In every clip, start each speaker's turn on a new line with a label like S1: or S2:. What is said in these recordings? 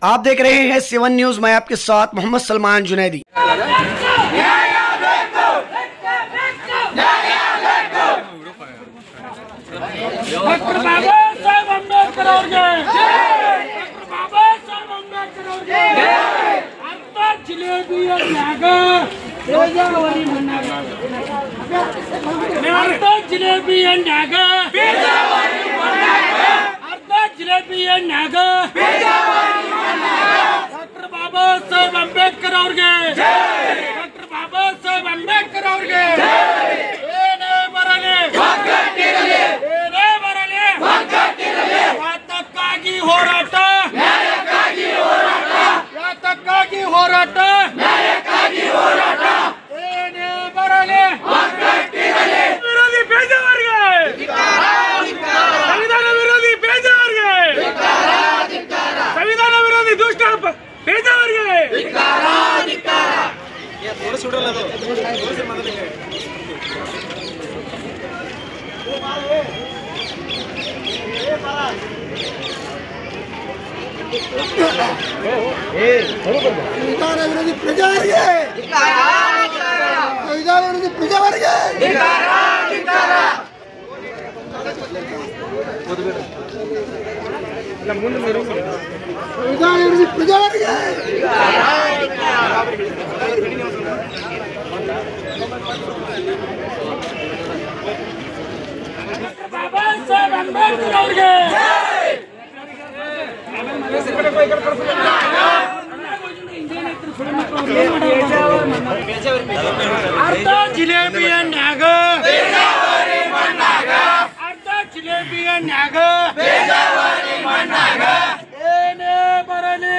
S1: आप देख रहे हैं 7 न्यूज। मैं आपके साथ मोहम्मद सलमान जुनैदी।
S2: डॉक्टर बाबा साहेब अंबेडकर ಅವ್ರಿಗೆ ಡಾಕ್ಟರ್ ಬಾಬಾ ಸಾಹೇಬ್ ಅಂಬೇಡ್ಕರ್ ಅವ್ರಿಗೆ ಅರ್ಧ ಜಿಲೇಬಿಯ ನ್ಯಾಗ ಬೇಜಾವರಿ ಮಣ್ಣಾಗ ಅರ್ಧ ಜಿಲೇಬಿಯ ನ್ಯಾಗ ಬೇಜಾವರಿ ಮಣ್ಣಾಗ ಅರ್ಧ ಜಿಲೇಬಿಯ ನ್ಯಾಗ ಬೇಜಾವರಿ ಮಣ್ಣಾಗ ಡಾಕ್ಟರ್ ಬಾಬಾ ಸಾಹೇಬ್ ಅಂಬೇಡ್ಕರ್ ಅವ್ರಿಗೆ ಡಾಕ್ಟರ್ ಬಾಬಾ ಸಾಹೇಬ್ ಅಂಬೇಡ್ಕರ್ ಅವ್ರಿಗೆ ಏನೇ ಬರಲಿ ಒಗ್ಗಟ್ಟಿರಲಿ ಹೋರಾಟ ನ್ಯಾಯಕ್ಕಾಗಿ ಹೋರಾಟ ಯಾತಕ್ಕಾಗಿ ಹೋರಾಟ ನ್ಯಾಯಕ್ಕಾಗಿ ಹೋರಾಟ ಏನೇ ಬರಲಿ ಒಗ್ಗಟ್ಟಿರಲಿ ವಿರೋಧಿ ಬೇಜಾವರಿಗೆ ಸಂವಿಧಾನ ವಿರೋಧಿ ಬೇಜಾವರಿಗೆ ಸಂವಿಧಾನ ವಿರೋಧಿ ದುಷ್ಟ ಬೇಜಾವರಿಗೆ
S3: ಸಂವಿಧಾನ ವಿರೋಧಿ ಪ್ರಜಾವರಿಗೆ ಸಂವಿಧಾನ ವಿರೋಧಿ ಪ್ರಜಾವರಿಗೆ ಸಂವಿಧಾನ ವಿರೋಧಿ ಪ್ರಜಾವರಿಗೆ
S2: ಬಾಬಾ ಸಾಹೇಬ್ ಅಂಬೇಡ್ಕರ್ ಅವ್ರಿಗೆ ಅರ್ಧ ಜಿಲೇಬಿಯ ನ್ಯಾಗ ಅರ್ಧ ಜಿಲೇಬಿಯ ನ್ಯಾಗ ಏನೇ ಬರಲಿ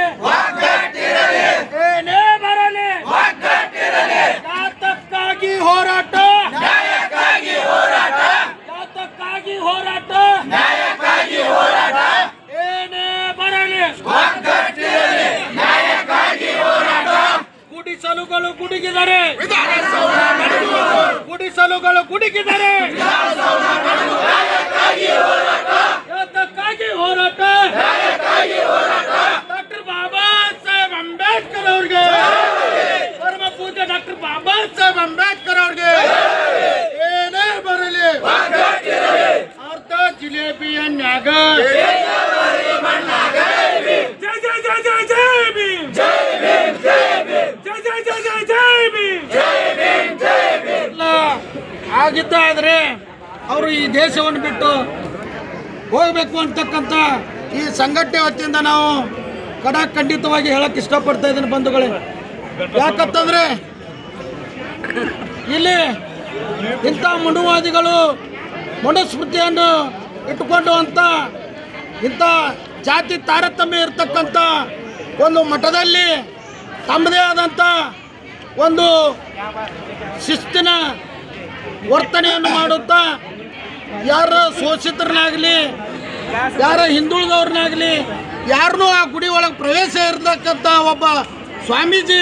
S2: ಏನೇ ಬರಲಿ ಯಾತಕ್ಕಾಗಿ ಹೋರಾಟ ನ್ಯಾಯಕ್ಕಾಗಿ ಹೋರಾಟ ಯಾತಕ್ಕಾಗಿ ಹೋರಾಟ ನ್ಯಾಯಕ್ಕಾಗಿ ಹೋರಾಟ ಏನೇ ಬರಲಿ ನ್ಯಾಯಕ್ಕಾಗಿ ಹೋರಾಟ ಗುಡಿಸಲುಗಳು ಗುಡುಗಿದರೆ ಗುಡಿಸಲುಗಳು ಗುಡುಗಿದರೆ ಯಾತಕ್ಕಾಗಿ ಹೋರಾಟ ಡಾಕ್ಟರ್ ಬಾಬಾ ಸಾಹೇಬ್ ಅಂಬೇಡ್ಕರ್ ಅವ್ರಿಗೆ ಪರಮ ಪೂಜ್ಯ ಡಾಕ್ಟರ್ ಬಾಬಾ ಸಾಹೇಬ್ ಅಂಬೇಡ್ಕರ್ ಅವ್ರಿಗೆ ಏನೇ ಬರಲಿ ಅರ್ಧ ಜಿಲೇಬಿಯ ನ್ಯಾಗ ಜೈ ಜೈ ಜೈ ಜೈ ಜೈ ಭೀಮ್ ಜೈ ಭೀಮ್ ಜೈ ಭೀಮ್ ಜೈ ಜೈ ಜೈ ಜೈ ಜೈ ಭೀಮ್ ಜೈ ಭೀಮ್ ಜೈ ಭೀಮ್ ಆಗಿದ್ದಾದ್ರೆ ಅವರು ಈ ದೇಶವನ್ನು ಬಿಟ್ಟು ಹೋಗಬೇಕು ಅಂತಕ್ಕಂಥ ಈ ಸಂಘಟನೆ ವತಿಯಿಂದ ನಾವು ಖಂಡಿತವಾಗಿ ಹೇಳಕ್ ಇಷ್ಟಪಡ್ತಾ ಇದ್ದೀನಿ ಬಂಧುಗಳೇ. ಯಾಕಂತಂದ್ರೆ ಇಲ್ಲಿ ಇಂಥ ಮನುವಾದಿಗಳು ಮನುಸ್ಮೃತಿಯನ್ನು ಇಟ್ಟುಕೊಂಡು ಅಂತ ಇಂಥ ಜಾತಿ ತಾರತಮ್ಯ ಇರತಕ್ಕಂಥ ಒಂದು ಮಠದಲ್ಲಿ ತಮ್ಮದೇ ಆದಂಥ ಒಂದು ಶಿಸ್ತಿನ ವರ್ತನೆಯನ್ನು ಮಾಡುತ್ತಾ ಯಾರ ಶೋಷಿತರನ್ನಾಗಲಿ ಯಾರ ಹಿಂದುಳಿದವ್ರನ್ನಾಗಲಿ ಯಾರನ್ನೂ ಆ ಗುಡಿ ಒಳಗೆ ಪ್ರವೇಶ ಇರತಕ್ಕಂಥ ಒಬ್ಬ ಸ್ವಾಮೀಜಿ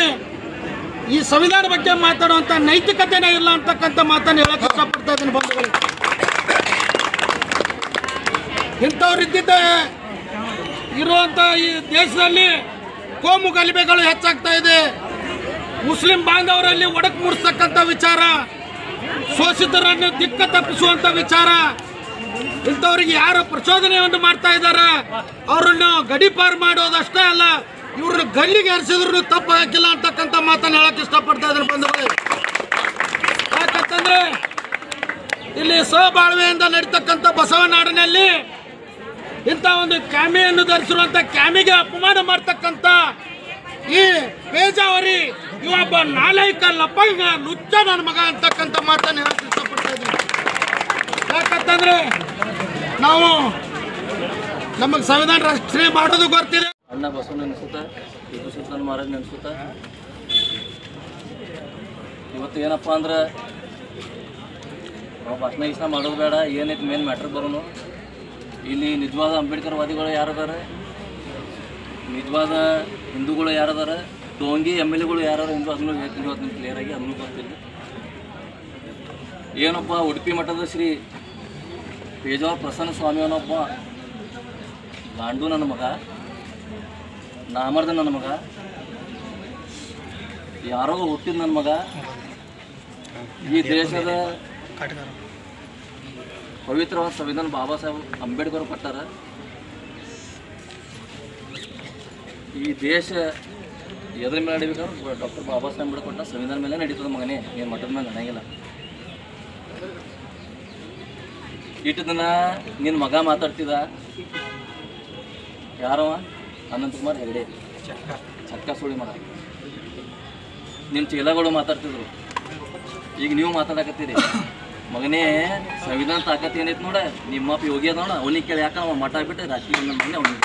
S2: ಈ ಸಂವಿಧಾನ ಬಗ್ಗೆ ಮಾತಾಡುವಂಥ ನೈತಿಕತೆನೇ ಇಲ್ಲ ಅಂತಕ್ಕಂಥ ಮಾತನ್ನು ಹೇಳಕ್ಕೆ ಇಷ್ಟಪಡ್ತಾ ಇದ್ದೀನಿ ಬಂಧುಗಳು. ಇಂಥವ್ರಿದ್ದಿದ್ದ ಇರುವಂಥ ಈ ದೇಶದಲ್ಲಿ ಕೋಮು ಗಲಭೆಗಳು ಹೆಚ್ಚಾಗ್ತಾ ಇದೆ. ಮುಸ್ಲಿಂ ಬಾಂಧವರಲ್ಲಿ ಒಡಕು ಮೂಡಿಸ್ತಕ್ಕಂಥ ವಿಚಾರ, ಶೋಷಿತರನ್ನು ದಿಕ್ಕ ತಪ್ಪಿಸುವಂಥ ವಿಚಾರ, ಇಂಥವ್ರಿಗೆ ಯಾರು ಪ್ರಚೋದನೆಯನ್ನು ಮಾಡ್ತಾ ಇದ್ದಾರೆ ಅವರನ್ನು ಗಡೀಪಾರು ಮಾಡೋದಷ್ಟೇ ಅಲ್ಲ, ಇವ್ರನ್ನ ಗಲ್ಲಿಗೆ ಹರಿಸಿದ್ರು ತಪ್ಪು ಹಾಕಿಲ್ಲ ಅಂತಕ್ಕಂಥ ಮಾತನ್ನು ಹೇಳಕ್ಕೆ ಇಷ್ಟಪಡ್ತಾ ಇದ್ದಾರೆ ಬಂಧುಗಳೇ. ಯಾಕಂತಂದ್ರೆ ಇಲ್ಲಿ ಸಹಬಾಳ್ವೆಯಿಂದ ನಡೀತಕ್ಕಂಥ ಬಸವನಾಡಿನಲ್ಲಿ ಇಂಥ ಒಂದು ಕ್ಯಾಮಿಯನ್ನು ಧರಿಸಿರುವಂಥ ಕ್ಯಾಮಿಗೆ ಅಪಮಾನ ಮಾಡ್ತಕ್ಕಂಥ ಈ ಬೇಜಾವರಿ ಇವೊಬ್ಬ ನಾಲೈಕ ಲಪಂಗ ಲುಚ್ಚ ನನ್ನ ಮಗ ಅಂತಕ್ಕಂಥ ಮಾತನ್ನು ಹೇಳಕ್ಕೆ ಇಷ್ಟಪಡ್ತಾ ಇದ್ದೀನಿ. ಯಾಕಂತಂದ್ರೆ ನಾವು ನಮಗೆ ಸಂವಿಧಾನ ರಕ್ಷಣೆ ಮಾಡೋದು ಗೊತ್ತಿದೆ.
S4: ಅಣ್ಣ ಬಸವ ನೆನೆಸುತ್ತಾ ಟಿಪ್ಪು ಸುಲ್ತಾನ್ ಮಹಾರಾಜ್ ನೆನೆಸುತ್ತಾ ಇವತ್ತು ಏನಪ್ಪ ಅಂದ್ರೆ ನಾವು ಭಾಷಣ ಗೀಷಣ ಮಾಡೋದು ಬೇಡ, ಏನೈತೆ ಮೇನ್ ಮ್ಯಾಟ್ರ್ ಬರೋನು. ಇಲ್ಲಿ ನಿಜವಾದ ಅಂಬೇಡ್ಕರ್ವಾದಿಗಳು ಯಾರದಾರ, ನಿಜವಾದ ಹಿಂದೂಗಳು ಯಾರದಾರ, ಡೋಂಗಿ MLAಗಳು ಯಾರು ಹಿಂದೂ ಅದನ್ನು ಹೇಳ್ತೀನಿ ಇವತ್ತು ಕ್ಲಿಯರಾಗಿ, ಅದನ್ನು ಗೊತ್ತಿಲ್ಲ. ಏನೊಬ್ಬ ಉಡುಪಿ ಮಠದ ಶ್ರೀ ಪೇಜಾವರ ಪ್ರಸನ್ನ ಸ್ವಾಮಿ ಅನ್ನೊಬ್ಬ ಗಾಂಡು ನನ್ನ ಮಗ ನಾಮರ್ದ ನನ್ನ ಮಗ, ಯಾರೋ ಹುಟ್ಟಿದ ನನ್ನ ಮಗ. ಈ ದೇಶದ ಪವಿತ್ರವಾದ ಸಂವಿಧಾನ ಬಾಬಾ ಸಾಹೇಬ್ ಅಂಬೇಡ್ಕರ್ ಕೊಟ್ಟಾರ. ಈ ದೇಶ ಎದ್ರ ಮೇಲೆ ನಡಿಬೇಕಾದ್ರೆ ಡಾಕ್ಟರ್ ಬಾಬಾ ಸಾಹೇಬ್ ಅಂಬೇಡ್ಕರ್ ಕೊಟ್ಟ ಸಂವಿಧಾನ ಮೇಲೆ ನಡೀತದ ಮಗನೇ, ಏನು ಮಠದ ಮೇಲೆ ನಡೆಯಂಗಿಲ್ಲ. ಇಟ್ಟು ದಿನ ನಿನ್ನ ಮಗ ಮಾತಾಡ್ತಿದ್ದ, ಯಾರವ? ಅನಂತಕುಮಾರ್ ಹೆಗಡೆ, ಚಕ್ಕ ಸುಳಿ ಮಗ. ನಿಮ್ಮ ಚೀಲಗಳು ಮಾತಾಡ್ತಿದ್ರು, ಈಗ ನೀವು ಮಾತಾಡಕತ್ತೀರಿ. ಮಗನೇ, ಸಂವಿಧಾನ ತಾಕತ್ ಏನೈತೆ ನೋಡ, ನಿಮ್ಮಪ್ಪ ಯೋಗಿ ಅದ ನೋಡ, ಅವನಿಗೆ ಕೇಳಿ ಯಾಕೆ ಅವ ಮಠ ಬಿಟ್ಟು ರಾತ್ರಿ ನನ್ನ ಮಗನೇ ಅವನಿಗೆ.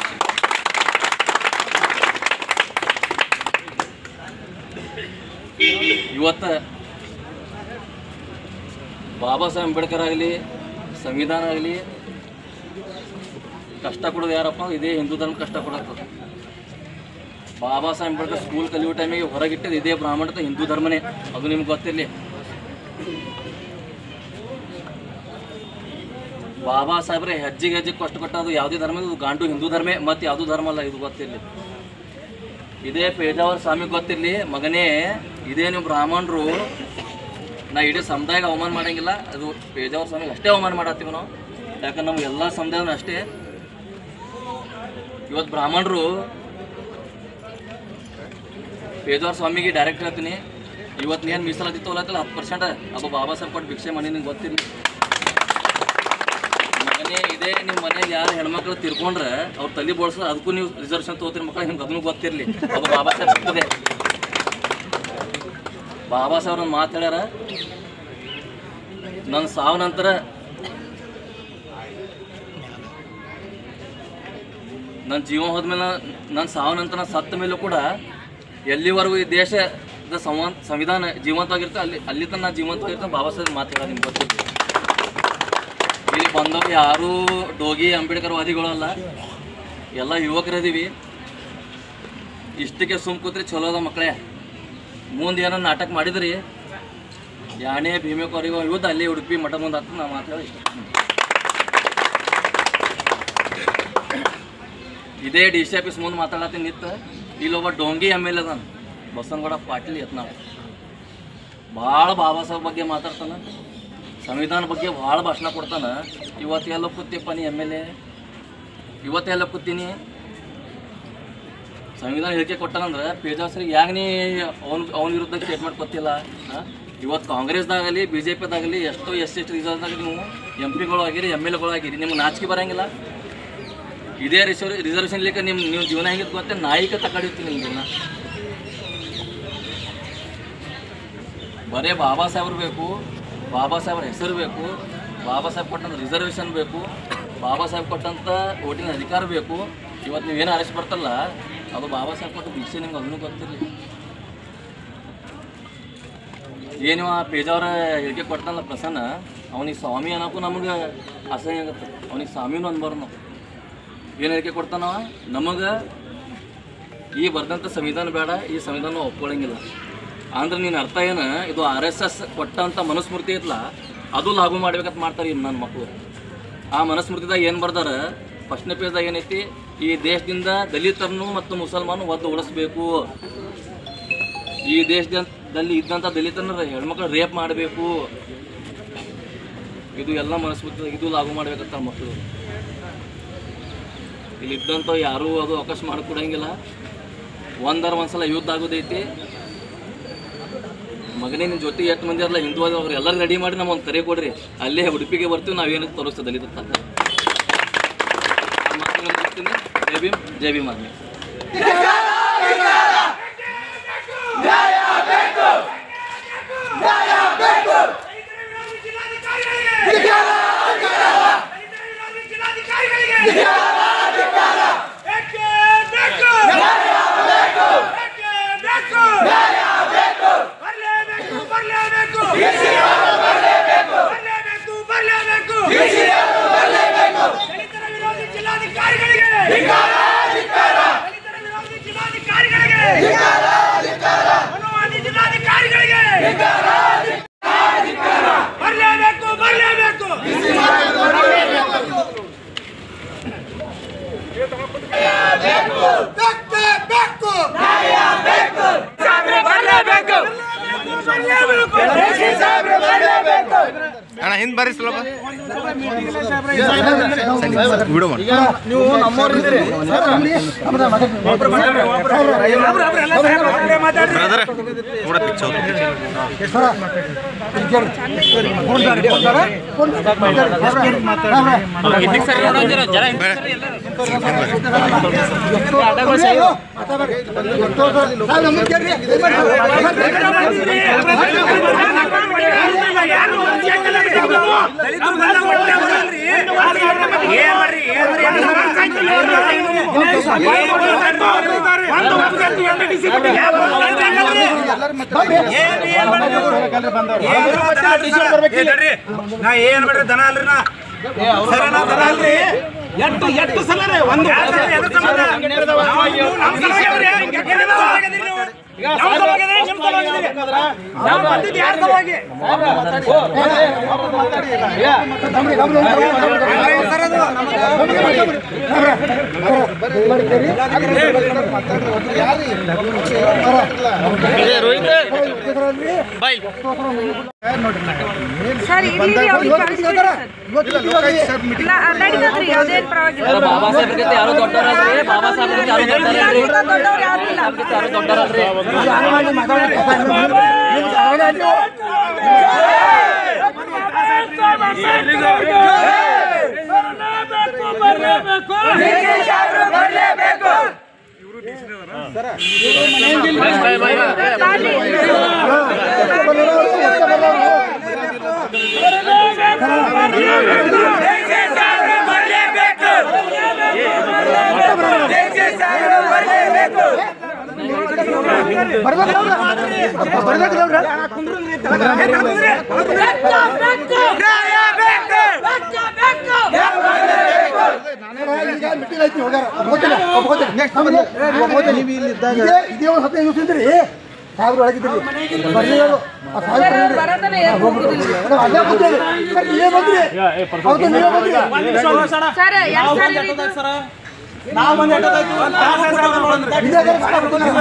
S4: ಇವತ್ತು ಬಾಬಾ ಸಾಹೇಬ್ ಅಂಬೇಡ್ಕರ್ ಆಗಲಿ, ಸಂವಿಧಾನ ಆಗಲಿ, ಕಷ್ಟ ಕೊಡೋದು ಯಾರಪ್ಪ? ಇದೇ ಹಿಂದೂ ಧರ್ಮ ಕಷ್ಟ ಕೊಡತ್ತದ. ಬಾಬಾ ಸಾಹೇಬ್ ಅಂಬೇಡ್ಕರ್ ಸ್ಕೂಲ್ ಕಲಿಯೋ ಟೈಮಿಗೆ ಹೊರಗಿಟ್ಟಿದ್ದು ಇದೇ ಬ್ರಾಹ್ಮಣತ ಹಿಂದೂ ಧರ್ಮನೇ, ಅದು ನಿಮ್ಗೆ ಗೊತ್ತಿರಲಿ. ಬಾಬಾ ಸಾಹೇಬ್ರೆ ಹೆಜ್ಜೆಗೆ ಹೆಜ್ಜೆಗೆ ಕಷ್ಟ ಕೊಟ್ಟದು ಯಾವುದೇ ಧರ್ಮ, ಇದು ಗಾಂಡು ಹಿಂದೂ ಧರ್ಮ, ಮತ್ತು ಯಾವುದೂ ಧರ್ಮ ಅಲ್ಲ, ಇದು ಗೊತ್ತಿರಲಿ. ಇದೇ ಪೇಜಾವರ ಸ್ವಾಮಿಗೆ ಗೊತ್ತಿರಲಿ. ಮಗನೇ, ಇದೇ ನೀವು ಬ್ರಾಹ್ಮಣರು, ನಾ ಇಡೀ ಸಮುದಾಯಕ್ಕೆ ಅವಮಾನ ಮಾಡಂಗಿಲ್ಲ, ಅದು ಪೇಜಾವರ ಸ್ವಾಮಿಗೆ ಅಷ್ಟೇ ಅವಮಾನ ಮಾಡತ್ತೀವಿ ನಾವು. ಯಾಕಂದ್ರೆ ನಮ್ಗೆ ಎಲ್ಲ ಸಮುದಾಯನೂ ಅಷ್ಟೇ. ಇವತ್ತು ಬ್ರಾಹ್ಮಣರು ಪೇಜಾವರ ಸ್ವಾಮಿಗೆ ಡೈರೆಕ್ಟ್ ಹೇಳ್ತೀನಿ, ಇವತ್ತು ಏನು ಮೀಸಲಾತಿ ತೋಲತ್ತಲ್ಲ 10% ಅಬ್ಬ ಬಾಬಾ ಸಾಹೇಬ್ ಕೊಟ್ಟು ಭಿಕ್ಷೆ ಮಾಡಿ ನಿಂಗೆ ಗೊತ್ತಿರಲಿ. ಮಗನೇ, ಇದೇ ನಿಮ್ಮ ಮನೇಲಿ ಯಾರು ಹೆಣ್ಮಕ್ಳು ತಿರ್ಕೊಂಡ್ರೆ ಅವ್ರು ತಲೆ ಬೋಳ್ಸೋದು, ಅದಕ್ಕೂ ನೀವು ರಿಸರ್ವೇಷನ್ ತೊಗೋತೀರಿ ಮಕ್ಕಳು, ನಿಮ್ಗೆ ಅದನ್ನು ಗೊತ್ತಿರಲಿ. ಅಬ್ಬ ಬಾಬಾ ಸಾಹೇಬ್ ಸಿಗ್ತದೆ. ಬಾಬಾ ಸಾಹೇಬ್ರ ಒಂದು ಮಾತು ಹೇಳ್ಯಾರ, ನನ್ನ ಸಾವು ನಂತರ ನನ್ನ ಜೀವ ಹೋದ್ಮೇಲೆ, ನನ್ನ ಸಾವು ನಂತರ ಸತ್ತ ಮೇಲೂ ಕೂಡ ಎಲ್ಲಿವರೆಗೂ ಈ ದೇಶದ ಸಂವಿಧಾನ ಜೀವಂತವಾಗಿರುತ್ತೆ ಅಲ್ಲಿ ತನಕ ನಾನು ಜೀವಂತವಾಗಿರ್ತಾನೆ. ಬಾಬಾ ಸಾಹೇಬ್ ಮಾತು ಹೇಳ ನಿಮ್ಗೆ ಗೊತ್ತಿತ್ತು. ಇಲ್ಲಿ ಬಂದವರು ಯಾರೂ ಡೋಗಿ ಅಂಬೇಡ್ಕರ್ ವಾದಿಗಳಲ್ಲ, ಎಲ್ಲ ಯುವಕರದೀವಿ. ಇಷ್ಟಕ್ಕೆ ಸುಮ್ ಕೂತ್ರಿ ಚಲೋ ಅದ ಮಕ್ಕಳೇ. ಮುಂದೆ ಏನೋ ನಾಟಕ ಮಾಡಿದ್ರಿ, ಯಾಣೆ ಭೀಮೇಕವರಿಗೂ ಯುದ್ಧ ಅಲ್ಲಿ ಉಡುಪಿ ಮಠ ಮುಂದೆ ಆಗ್ತದೆ. ನಾವು ಮಾತು ಹೇಳಿ ಇಷ್ಟ. ಇದೇ DC ಆಫೀಸ್ ಮುಂದೆ ಮಾತಾಡತ್ತೀನಿ ನಿತ್ತ. ಇಲ್ಲೊಬ್ಬ ಡೋಂಗಿ MLA ಅದಾನ, ಬಸವನಗೌಡ ಪಾಟೀಲ್ ಯತ್ನಾಳ್. ಭಾಳ ಬಾಬಾ ಸಾಹೇಬ್ ಬಗ್ಗೆ ಮಾತಾಡ್ತಾನೆ, ಸಂವಿಧಾನ ಬಗ್ಗೆ ಭಾಳ ಭಾಷಣ ಕೊಡ್ತಾನೆ. ಇವತ್ತೆಲ್ಲ ಕೂತಿಪ್ಪ ನೀ MLA, ಇವತ್ತೆಲ್ಲ ಕೂತೀನಿ. ಸಂವಿಧಾನ ಹೇಳಿಕೆ ಕೊಟ್ಟಾನಂದ್ರೆ ಪೇಜಾವರಿಗೆ ಯಾಕೆ ನೀ ಅವನ ವಿರುದ್ಧ ಸ್ಟೇಟ್ಮೆಂಟ್ ಕೊಟ್ಟಿಲ್ಲ? ಇವತ್ತು ಕಾಂಗ್ರೆಸ್ದಾಗಲಿ BJPದಾಗಲಿ ಎಷ್ಟೋ SC ರಿಸರ್ವ್ದಾಗ ನೀವು MP ಗಳು ಆಗಿರಿ, MLA ಆಗಿರಿ, ನಿಮ್ಗೆ ನಾಚಿಕೆ ಬರೋಂಗಿಲ್ಲ. ಇದೇ ರಿಸರ್ವೇಷನ್ ಲಿಕ್ಕ ನೀವು ಜೀವನ ಹೆಂಗಿತ್ತು ಗೊತ್ತೇ, ನಾಯಿಕ ತಗೊಂಡಿರ್ತೀನಿ ನಿಮ್ಮ ಜೀವನ. ಬರೇ ಬಾಬಾ ಸಾಹೇಬ್ರು ಬೇಕು, ಬಾಬಾ ಸಾಹೇಬ್ರ ಹೆಸರು ಬೇಕು, ಬಾಬಾ ಸಾಹೇಬ್ ಕೊಟ್ಟಂಥ ರಿಸರ್ವೇಷನ್ ಬೇಕು, ಬಾಬಾ ಸಾಹೇಬ್ ಕೊಟ್ಟಂಥ ವೋಟಿನ ಅಧಿಕಾರ ಬೇಕು. ಇವತ್ತು ನೀವೇನು ಅರೆಸ್ಟ್ ಬರ್ತಲ್ಲ, ಅದು ಬಾಬಾ ಸಾಹೇಬ್ ಕೊಟ್ಟು ಭಿಕ್ಷೆ, ನಿಮ್ಗೆ ಅದನ್ನು ಗೊತ್ತಿರಲಿ. ಏನು ಪೇಜಾವರ ಹೇಳಿಕೆ ಕೊಡ್ತಾನಲ್ಲ ಪ್ರಸನ್ನ, ಅವನಿಗೆ ಸ್ವಾಮಿ ಅನ್ನೋಕ್ಕೂ ನಮಗೆ ಅಸಹ್ಯ ಆಗುತ್ತೆ. ಅವನಿಗೆ ಸ್ವಾಮಿನೂ ಅನ್ಬಾರ್ದು ನಾವು. ಏನು ಹೇಳಿಕೆ ಕೊಡ್ತಾನವ? ನಮಗೆ ಈ ಬರ್ದಂಥ ಸಂವಿಧಾನ ಬೇಡ, ಈ ಸಂವಿಧಾನ ಒಪ್ಕೊಳ್ಳಂಗಿಲ್ಲ ಅಂದ್ರೆ ನೀನು ಅರ್ಥ ಏನು? ಇದು RSS ಕೊಟ್ಟಂಥ ಮನುಸ್ಮೃತಿ ಐತಲ್ಲ, ಅದು ಲಾಗು ಮಾಡ್ಬೇಕಂತ ಮಾಡ್ತಾರೆ ಇನ್ನು ನನ್ನ ಮಕ್ಕಳು. ಆ ಮನುಸ್ಮೃತಿದಾಗ ಏನು ಬರ್ದಾರ, ಫಸ್ಟ್ನೇ ಪೇಜ್ದಾಗ ಏನೈತಿ, ಈ ದೇಶದಿಂದ ದಲಿತರನ್ನು ಮತ್ತು ಮುಸಲ್ಮಾನು ಒದ್ದು ಉಳಿಸ್ಬೇಕು, ಈ ದೇಶದಲ್ಲಿ ಇದ್ದಂಥ ದಲಿತರನ್ನ ಹೆಣ್ಮಕ್ಳು ರೇಪ್ ಮಾಡಬೇಕು, ಇದು ಎಲ್ಲ ಮನುಸ್ಮೃತಿ, ಇದು ಲಾಗು ಮಾಡ್ಬೇಕಂತ ಮಕ್ಕಳು. ಇಲ್ಲಿದ್ದಂಥ ಯಾರೂ ಅದು ಅವಕಾಶ ಮಾಡಿಕೊಡಂಗಿಲ್ಲ. ಒಂದ್ಸಲ ಯುದ್ಧ ಆಗೋದೈತಿ. ಮಗನೇ, ನಿನ್ನ ಜೊತೆ ಎಷ್ಟು ಮಂದಿ ಅಲ್ಲ ಹಿಂದೂ ಅವ್ರು ಎಲ್ಲರೂ ರೆಡಿ ಮಾಡಿ ನಮ್ಮ ಒಂದು ಕರೆ ಕೊಡ್ರಿ, ಅಲ್ಲೇ ಉಡುಪಿಗೆ ಬರ್ತೀವಿ, ನಾವೇನಕ್ಕೆ ತೋರಿಸ್ತದೆ ದಲಿತ ತಕ್ಕ. ಆ ಮಾತು ಬರ್ತೀನಿ. ಜೈ ಭೀಮ್ ಆರ್ಮಿ.
S3: ಬೇಕು
S5: ಅಣ್ಣ ಹಿಂದೆ ಬರ್ರಿ ಸ್ವಲ್ಪ
S2: ವಿಡಿಯೋ ಮಾಡಿ ನೀವು ನಮ್ಮವ್ರಿದ್ದೀರಿ
S5: ಬ್ರದರ್ ಕೂಡ ಪಿಕ್ಚರ್
S2: ನಾ ಏನ್ ಬಿಡ್ರಿ ದನ ಅಲ್ರಿ ನಾ ದನ ಅಲ್ರಿ ಎಷ್ಟು ಸಲ ರೀ ಒಂದು
S6: ಸರ್ ಇಲ್ಲಿ ಯಾವುದೇನು ಪರವಾಗಿಲ್ಲ
S4: ಬಾಬಾ ಸಾಹೇಬ್ರಿಗೆ ಯಾರು ದೊಡ್ಡವರಲ್ರಿ ಬಾಬಾ ಸಾಹೇಬ್ರಿಗೆ ಯಾರು
S6: ದೊಡ್ಡವ್ರು ಯಾರು ಇಲ್ಲ
S4: ದೊಡ್ಡವರಲ್ರಿ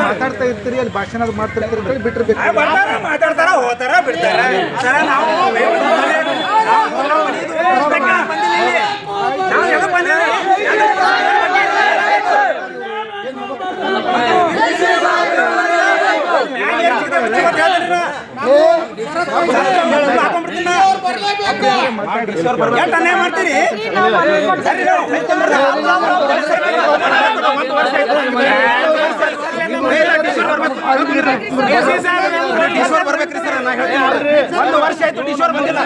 S3: ಮಾತಾಡ್ತಾ ಇರ್ತೀರಿ ಅಲ್ಲಿ ಭಾಷಣ ಮಾಡ್ತಿರ್ತೀರಿ ಬಿಟ್ಟಿರ್ಬೇಕು
S2: ಮಾತಾಡ್ತಾರ ಹೋತಾರ ಬಿಡ್ತಾರ ಮಾಡ್ತೀರಿ ಬರ್ಬೇಕ್ರಿ ಸರ್ ಒಂದು ವರ್ಷ ಆಯ್ತು ಡಿಶೋರ್ ಬಂದಿಲ್ಲ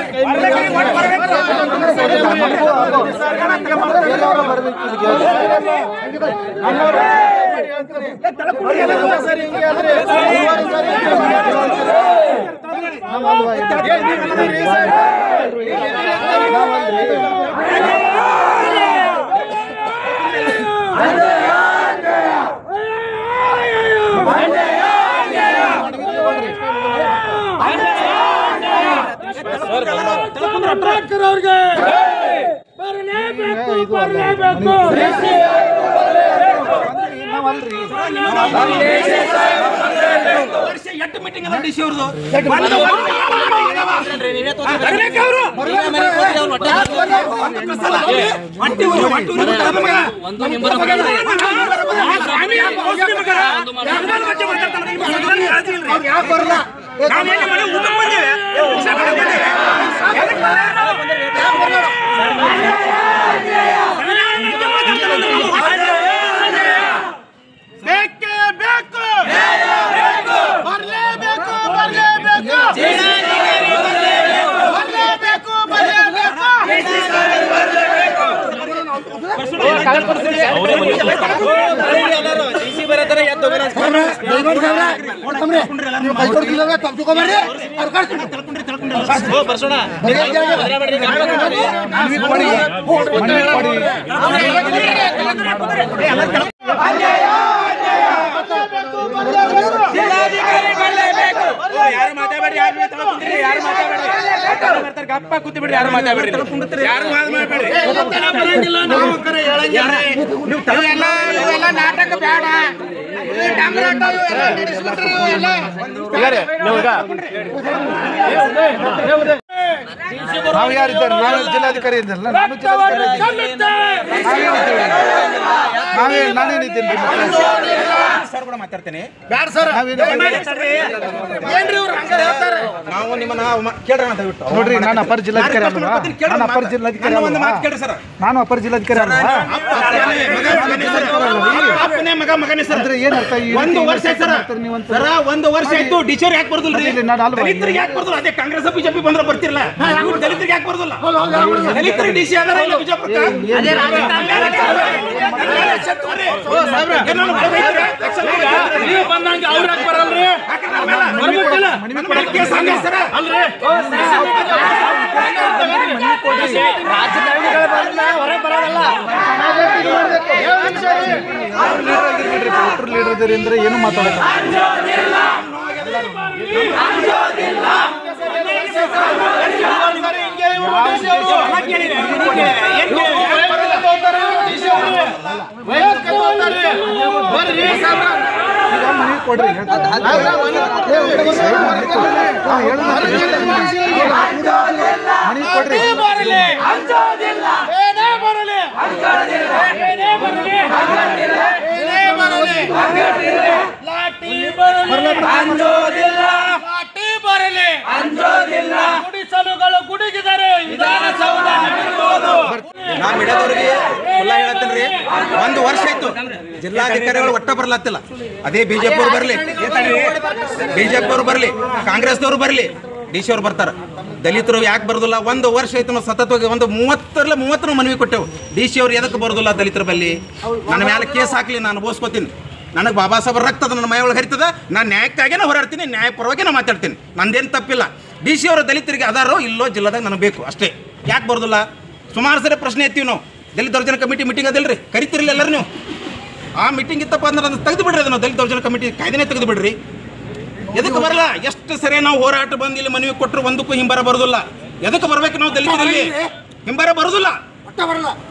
S2: ಅವ್ರಿಗೆ ಎಷ್ಟು ಮೀಟಿಂಗ್ ಅಲ್ಲ ಡಿಸಿ ಅವ್ರದ್ದು ಬೇಕೇ ಬೇಕು ಬರಲೇಬೇಕು ಬರಲೇಬೇಕು ಯಾರು ಮಾತಾಡಬೇಡಿ ಗಪ್ಪ ಕೂತಿ ಬಿಡ್ರಿ ಯಾರು ಮಾತಾಡಬೇಡಿ ಯಾರು ಮಾತಾಡಬೇಡಿ ನಾಟಕ ಬೇಡ
S3: ನಾವು ಯಾರಿದ್ದಾರೆ? ನಾನು ಜಿಲ್ಲಾಧಿಕಾರಿ ಇದ್ದಲ್ಲ, ನಾನು ಜಿಲ್ಲಾಧಿಕಾರಿ ನಾನೇನಿದ್ದೀನಿ
S7: ಮಾತಾಡ್ತೇನೆ.
S3: ನಾವು ನಿಮ್ಮನ್ನ ಕೇಳ್ರಿ ನೋಡ್ರಿ, ನಾನು ಅಪರ ಜಿಲ್ಲಾಧಿಕಾರಿ ಅಲ್ವಾ? ನಾನು ಅಪರ ಜಿಲ್ಲಾಧಿಕಾರಿ ಅಲ್ವಾ? ನಾನು ಅಪರ ಜಿಲ್ಲಾಧಿಕಾರಿ ಅಲ್ವಾ? ಅಂದ್ರೆ ಏನ್ ಅರ್ಥ?
S7: ಒಂದು ವರ್ಷ ಆಯ್ತು ಡಿಶೋರ್ ಯಾಕೆ ಬರ್ದಿಲ್ರಿ? ದಲಿತರಿಗೆ ಯಾಕೆ ಬರ್ದಿಲ್ಲ? ಅದೇ ಕಾಂಗ್ರೆಸ್ ಬಿಜೆಪಿ ಬಂದ್ರೆ ಬರ್ತಿರಲ್ಲ, ದಲಿತರಿಗೆ ಯಾಕೆ ಬರ್ದಿಲ್ಲ? ದಲಿತರಿಗೆ ಡಿಸಿ ಆಧಾರ ಇಲ್ಲ ಬಿಜೆಪಿ ಬಂದಂಗೆ ಅವ್ರು ಯಾಕೆ ಬರಲ್ರಿ?
S3: ಲೀಡರ್ ಅಂದ್ರೆ ಏನು ಮಾತಾಡಲ್ಲ. ಮನೆ ಕೊಡ್ರಿ, ಮನೆ ಕೊಡ್ರಿ.
S7: ಗುಡುಗಿದ್ದಾರೆ ವಿಧಾನಸೌಧ.
S8: ನಾ ಮೀಡಿಯಾದವ್ರಿಗೆ ಎಲ್ಲ ಹೇಳತ್ತೇನ್ರಿ, ಒಂದು ವರ್ಷ ಆಯ್ತು ಜಿಲ್ಲಾಧಿಕಾರಿಗಳು ಒಟ್ಟ ಬರ್ಲತ್ತಿಲ್ಲ. ಅದೇ ಬಿಜೆಪಿ ಅವ್ರು ಬರ್ಲಿ, ಕಾಂಗ್ರೆಸ್ನವ್ರು ಬರ್ಲಿ, ಡಿಸಿ ಅವ್ರು ಬರ್ತಾರ. ದಲಿತರು ಯಾಕೆ ಬರೋದಿಲ್ಲ? ಒಂದು ವರ್ಷ ಆಯ್ತು ನಾವು ಸತತವಾಗಿ ಒಂದು 30 ಮನವಿ ಕೊಟ್ಟೆವು. ಡಿಸಿ ಅವ್ರು ಎದಕ್ಕೆ ಬರೋದಿಲ್ಲ ದಲಿತರ ಬಲ್ಲಿ? ನನ್ನ ಮೇಲೆ ಕೇಸ್ ಹಾಕ್ಲಿ, ನಾನು ಬೋಸ್ಕೋತೀನಿ. ನನಗೆ ಬಾಬಾ ಸಾಹೇಬ್ ರಕ್ತದ ನನ್ನ ಮೈ ಒಳಗೆ ಹರಿತದ. ನಾನು ನ್ಯಾಯಕ್ಕಾಗೇ ಹೋರಾಡ್ತೀನಿ, ನ್ಯಾಯ ಪರವಾಗಿ ನಾನು ಮಾತಾಡ್ತೀನಿ. ನಂದೇನು ತಪ್ಪಿಲ್ಲ. ಡಿಸಿ ಅವರು ದಲಿತರಿಗೆ ಅದಾರೋ ಇಲ್ಲೋ ಜಿಲ್ಲಾದಾಗ ನನಗೆ ಬೇಕು ಅಷ್ಟೇ. ಯಾಕೆ ಬರೋದಿಲ್ಲ? ಸುಮಾರು ಸರಿ ಪ್ರಶ್ನೆ ಎತ್ತೀವಿ ನಾವು. ದಲಿತ ದೌರ್ಜನ್ಯ ಕಮಿಟಿ ಮೀಟಿಂಗ್ ಅದಿಲ್ರಿ, ಕರಿತಿರಲಿಲ್ಲ ಎಲ್ಲರೂ ನೀವು. ಆ ಮೀಟಿಂಗ್ ಇತ್ತಪ್ಪ ಅಂದ್ರೆ ಅದನ್ನು ತೆಗೆದು ಬಿಡ್ರಿ. ಅದನ್ನು ದಲಿತ ದೌರ್ಜನ್ಯ ಕಮಿಟಿ ಕಾಯ್ದೆನೇ ತೆಗೆದು ಬಿಡ್ರಿ. ಎದಕ್ಕೆ ಬರಲ್ಲ? ಎಷ್ಟು ಸರಿ ನಾವು ಹೋರಾಟ ಬಂದು ಇಲ್ಲಿ ಮನವಿ ಕೊಟ್ಟರು ಒಂದಕ್ಕೂ ಹಿಂಬರ ಬರೋದಿಲ್ಲ. ಎದಕ್ಕೆ ಬರ್ಬೇಕು ನಾವು ದಲಿತರಲ್ಲಿ? ಹಿಂಬರ ಬರೋದಿಲ್ಲ.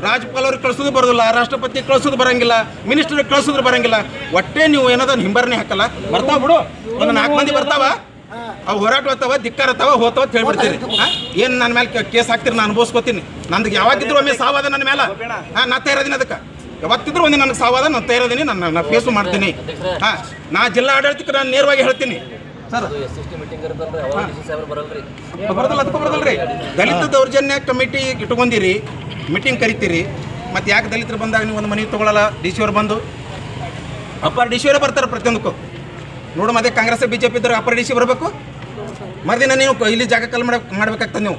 S8: ರಾಜ್ಯಪಾಲ ಅವ್ರಿಗೆ ಕಳ್ಸೋದು ಬರೋದಿಲ್ಲ, ರಾಷ್ಟ್ರಪತಿ ಕಳ್ಸೋದು ಬರಂಗಿಲ್ಲ, ಮಿನಿಸ್ಟರ್ ಕಳ್ಸೋದು ಬರಂಗಿಲ್ಲ. ಒಟ್ಟೆ ನೀವು ಏನದ ಹಿಂಬರನೇ ಹಾಕಲ್ಲ. ಬರ್ತಾವ ಬಿಡು, ಒಂದು 4 ಮಂದಿ ಬರ್ತಾವ, ಅವು ಹೋರಾಟ ಹೋಗ್ತಾವ, ಧಿಕ್ಕಾರ ಅತ್ತಾವ, ಹೋಗ್ತಾವ ಅಂತ ಹೇಳ್ಬಿಡ್ತೀರಿ. ಏನು ನನ್ನ ಮೇಲೆ ಕೇಸ್ ಹಾಕ್ತೀರಿ? ನಾನು ಅನುಭವಿಸ್ಕೋತೀನಿ. ನಂದು ಯಾವಾಗಿದ್ರು ಒಮ್ಮೆ ಸಾವಾದ ನನ್ನ ಮೇಲೆ. ನಾ ತಯಾರದೀನಿ. ಅದಕ್ಕೆ ಯಾವತ್ತಿದ್ರು ಒಂದೇ ನನಗೆ ಸಾವಾದ, ನಾನು ತಯಾರದೀನಿ, ನಾನು ಫೇಸು ಮಾಡ್ತೀನಿ. ನಾ ಜಿಲ್ಲಾ ಆಡಳಿತಕ್ಕೆ ನಾನು ನೇರವಾಗಿ ಹೇಳ್ತೀನಿ ಸರ್. ಬರೋದಿಲ್ಲ, ಅದಕ್ಕೂ ಬರೋದಿಲ್ರಿ. ದಲಿತ ದೌರ್ಜನ್ಯ ಕಮಿಟಿ ಇಟ್ಕೊಂಡಿರಿ, ಮೀಟಿಂಗ್ ಕರಿತೀರಿ. ಮತ್ತು ಯಾಕೆ ದಲಿತರು ಬಂದಾಗ ನೀವು ಒಂದು ಮನೆ ತೊಗೊಳ್ಳಲ್ಲ? ಡಿ ಸಿ ಅವ್ರು ಬಂದು ಅಪ್ಪರ್ ಡಿ ಸಿ ಅವರೇ ಬರ್ತಾರೆ ಪ್ರತಿಯೊಂದಕ್ಕೂ. ನೋಡು, ಅದೇ ಕಾಂಗ್ರೆಸ್ ಬಿಜೆಪಿ ಇದ್ದರೆ ಅಪ್ಪರ್ ಡಿ ಸಿ ಬರಬೇಕು. ಮರುದಿನ ನೀವು ಇಲ್ಲಿ ಜಾಗ ಕಲ್ ಮಾಡ್ಬೇಕಾಗ್ತದೆ ನೀವು.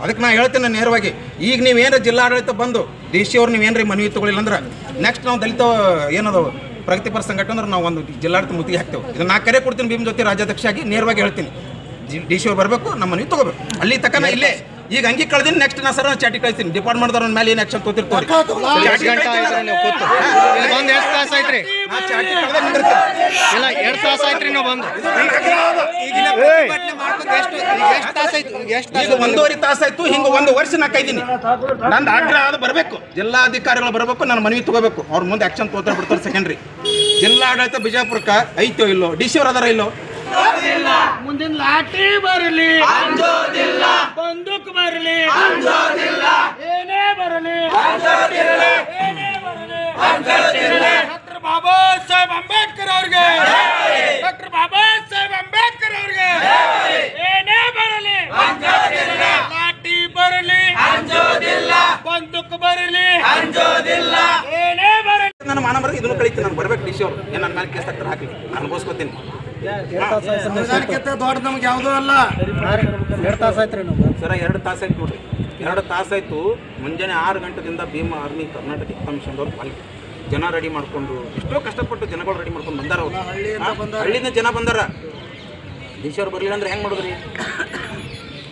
S8: ಅದಕ್ಕೆ ನಾನು ಹೇಳ್ತೇನೆ ನೇರವಾಗಿ, ಈಗ ನೀವೇನು ಜಿಲ್ಲಾಡಳಿತ ಬಂದು ಡಿ ಸಿ ಅವ್ರು ನೀವೇನು ಮನವಿ ತೊಗೊಳ್ಳಿಲ್ಲ ಅಂದ್ರೆ ನೆಕ್ಸ್ಟ್ ನಾವು ದಲಿತ ಏನದು ಪ್ರಗತಿಪರ ಸಂಘಟನೆ ಅಂದ್ರೆ ನಾವು ಒಂದು ಜಿಲ್ಲಾಡಳಿತ ಮುತ್ತಿಗೆ ಹಾಕ್ತೇವೆ. ಇದನ್ನು ನಾ ಕರೆ ಕೊಡ್ತೀನಿ ಭೀಮ್ ಜ್ಯೋತಿ ರಾಜ್ಯಾಧ್ಯಕ್ಷ ಆಗಿ ನೇರವಾಗಿ ಹೇಳ್ತೀನಿ. ಡಿ ಸಿ ಅವ್ರು ಬರಬೇಕು, ನಮ್ಮ ಮನವಿ ತೊಗೋಬೇಕು. ಅಲ್ಲಿ ತಕ್ಕ ಇಲ್ಲೇ ಈಗ ಅಂಗಿ ಕಳೆದಿನಿ. ನೆಕ್ಸ್ಟ್ ನಾ ಸರ್ ಚಾಟಿ ಕಳಿಸ್ತೀನಿ. ಡಿಪಾರ್ಟ್ಮೆಂಟ್ ಅವ್ರ ಮೇಲೆ ಏನು ಆಕ್ಷನ್ ತೋತಿರ್ತಾರೆ. ಈಗ 1.5 ತಾಸಾಯ್ತು. ಹಿಂಗೆ 1 ವರ್ಷ ನಾ ಕೈದೀನಿ. ನಂದು ಆಗ್ರಹ ಅದು ಬರಬೇಕು, ಜಿಲ್ಲಾಧಿಕಾರಿಗಳು ಬರಬೇಕು, ನಾನು ಮನವಿ ತಗೋಬೇಕು. ಅವ್ರ ಮುಂದೆ ಆಕ್ಷನ್ ತೋತಾರೆ ಬಿಡ್ತಾರೆ. ಸೆಕೆಂಡ್ರಿ ಜಿಲ್ಲಾಡಳಿತ ಬಿಜಾಪುರಕ್ಕೆ ಐತೋ ಇಲ್ಲೋ, ಡಿ ಸಿ ಅವ್ರು ಅದಾರ ಇಲ್ಲೋ?
S2: ಮುಂದಿನ ಲಾಠಿ ಬರಲಿ, ಬಂದೂಕ್ ಬರಲಿ, ಏನೇ ಬರಲಿ, ಡಾಕ್ಟರ್ ಬಾಬಾ ಸಾಹೇಬ್ ಅಂಬೇಡ್ಕರ್ ಅವ್ರಿಗೆ, ಡಾಕ್ಟರ್ ಬಾಬಾ ಸಾಹೇಬ್ ಅಂಬೇಡ್ಕರ್ ಅವ್ರಿಗೆ ಏನೇ ಬರಲಿ, ಲಾಠಿ ಬರಲಿ, ಬಂದೂಕ್ ಬರಲಿ, ಏನೇ ಬರಲಿ.
S8: ನಾನು ಮಾನ ಬರೋದು ಇದನ್ನು ಕಳಿತೀನಿ. ನಾನು ಬರ್ಬೇಕು. ಡಿ ಸಿ ಅವರು ಏನು ನನ್ನ ಮೇಲೆ ಕೇಸ್ ಹಾಕ್ತಾರೆ ಹಾಕಿ, ನಾನು ಅನುಭವಿಸ್ಕೋತೀನಿ.
S2: ದೊಡ್ಡ ನಮ್ಗೆ ಯಾವುದೂ ಅಲ್ಲ.
S3: 2 ತಾಸು ಆಯ್ತು ರೀ
S8: ಸರ, 2 ತಾಸಾಯ್ತು ನೋಡ್ರಿ. 2 ತಾಸಾಯ್ತು. ಮುಂಜಾನೆ 6 ಗಂಟೆದಿಂದ ಭೀಮ್ ಆರ್ಮಿ ಕರ್ನಾಟಕ ಕಮಿಷನ್ದವ್ರು ಅಲ್ಲಿ ಜನ ರೆಡಿ ಮಾಡ್ಕೊಂಡು, ಎಷ್ಟೋ ಕಷ್ಟಪಟ್ಟು ಜನಗಳು ರೆಡಿ ಮಾಡ್ಕೊಂಡು ಬಂದಾರ. ಅವ್ರು ಹಳ್ಳಿಯಿಂದ ಜನ ಬಂದಾರ. ಡಿ ಸಿ ಅವ್ರು ಬರಲಿಲ್ಲ ಅಂದ್ರೆ ಹೆಂಗೆ ಮಾಡಿದ್ರಿ?